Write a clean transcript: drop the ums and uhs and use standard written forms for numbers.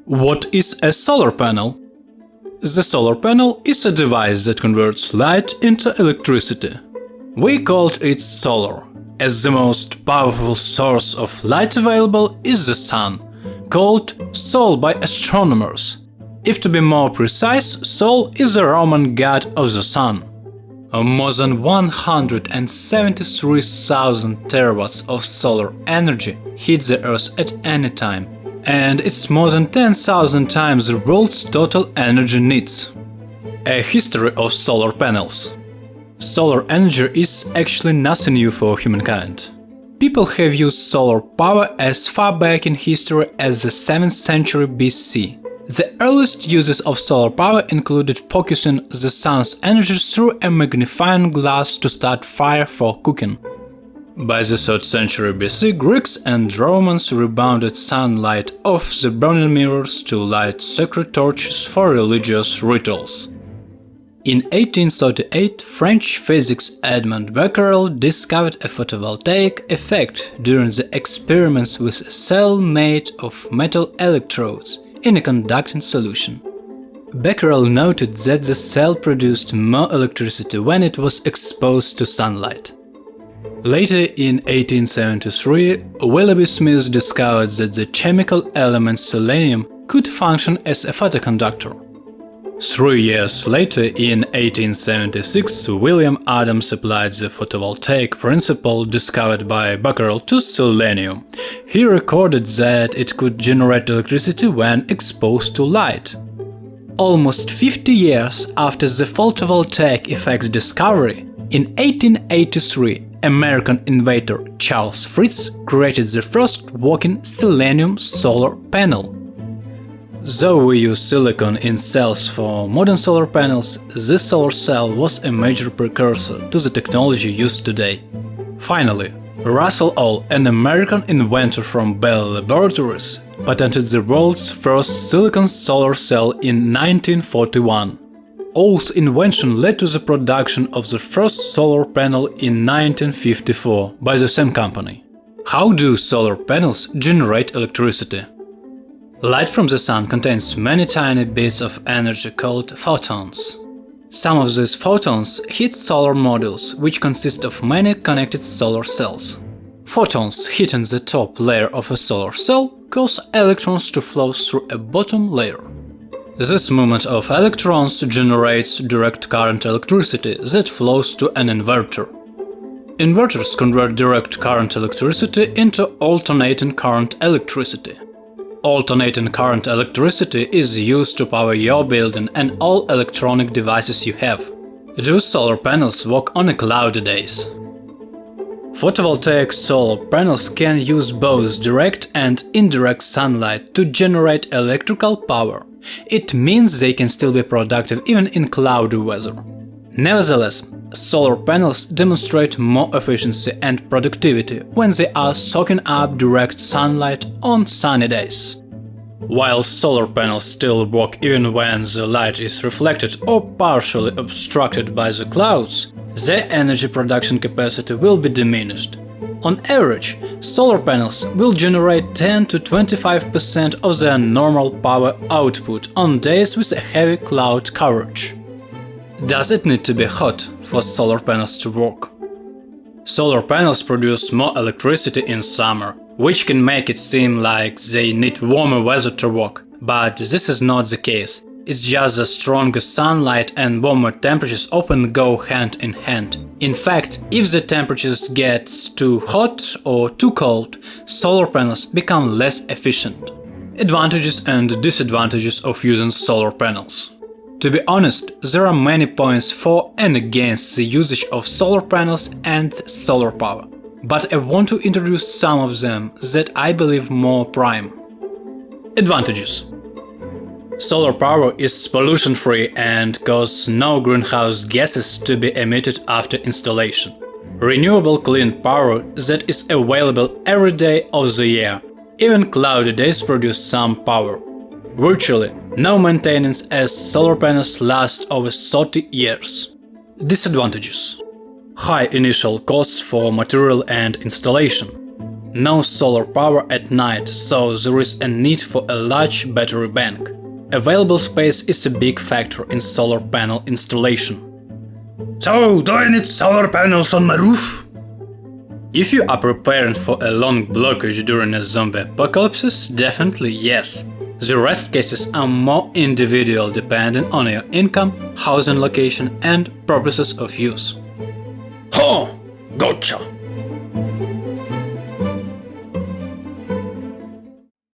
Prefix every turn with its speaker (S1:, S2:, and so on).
S1: What is a solar panel? The solar panel is a device that converts light into electricity. We called it solar, as the most powerful source of light available is the sun, called Sol by astronomers. If to be more precise, Sol is the Roman god of the sun. More than 173,000 terawatts of solar energy hit the Earth at any time, and it's more than 10,000 times the world's total energy needs. A history of solar panels. Solar energy is actually nothing new for humankind. People have used solar power as far back in history as the 7th century BC. The earliest uses of solar power included focusing the sun's energy through a magnifying glass to start fire for cooking. By the 3rd century BC, Greeks and Romans rebounded sunlight off the burning mirrors to light sacred torches for religious rituals. In 1838, French physicist Edmond Becquerel discovered a photovoltaic effect during the experiments with a cell made of metal electrodes in a conducting solution. Becquerel noted that the cell produced more electricity when it was exposed to sunlight. Later, in 1873, Willoughby Smith discovered that the chemical element selenium could function as a photoconductor. 3 years later, in 1876, William Adams applied the photovoltaic principle discovered by Becquerel to selenium. He recorded that it could generate electricity when exposed to light. Almost 50 years after the photovoltaic effect's discovery, in 1883, American inventor Charles Fritts created the first working selenium solar panel. Though we use silicon in cells for modern solar panels, this solar cell was a major precursor to the technology used today. Finally, Russell All, an American inventor from Bell Laboratories, patented the world's first silicon solar cell in 1941. All's invention led to the production of the first solar panel in 1954 by the same company. How do solar panels generate electricity? Light from the sun contains many tiny bits of energy called photons. Some of these photons hit solar modules, which consist of many connected solar cells. Photons hitting the top layer of a solar cell cause electrons to flow through a bottom layer. This movement of electrons generates direct current electricity that flows to an inverter. Inverters convert direct current electricity into alternating current electricity. Alternating current electricity is used to power your building and all electronic devices you have. Do solar panels work on cloudy days? Photovoltaic solar panels can use both direct and indirect sunlight to generate electrical power. It means they can still be productive even in cloudy weather. Nevertheless, solar panels demonstrate more efficiency and productivity when they are soaking up direct sunlight on sunny days. While solar panels still work even when the light is reflected or partially obstructed by the clouds, their energy production capacity will be diminished. On average, solar panels will generate 10 to 25% of their normal power output on days with a heavy cloud coverage. Does it need to be hot for solar panels to work? Solar panels produce more electricity in summer, which can make it seem like they need warmer weather to work, but this is not the case. It's just the stronger sunlight and warmer temperatures often go hand in hand. In fact, if the temperatures get too hot or too cold, solar panels become less efficient. Advantages and disadvantages of using solar panels. To be honest, there are many points for and against the usage of solar panels and solar power, but I want to introduce some of them that I believe more prime. Advantages. Solar power is pollution-free and causes no greenhouse gases to be emitted after installation. Renewable clean power that is available every day of the year. Even cloudy days produce some power. Virtually no maintenance as solar panels last over 30 years. Disadvantages. High initial costs for material and installation. No solar power at night, so there is a need for a large battery bank. Available space is a big factor in solar panel installation.
S2: So, do I need solar panels on my roof?
S1: If you are preparing for a long blockage during a zombie apocalypse, definitely yes. The rest cases are more individual depending on your income, housing location and purposes of use.
S2: Oh, gotcha!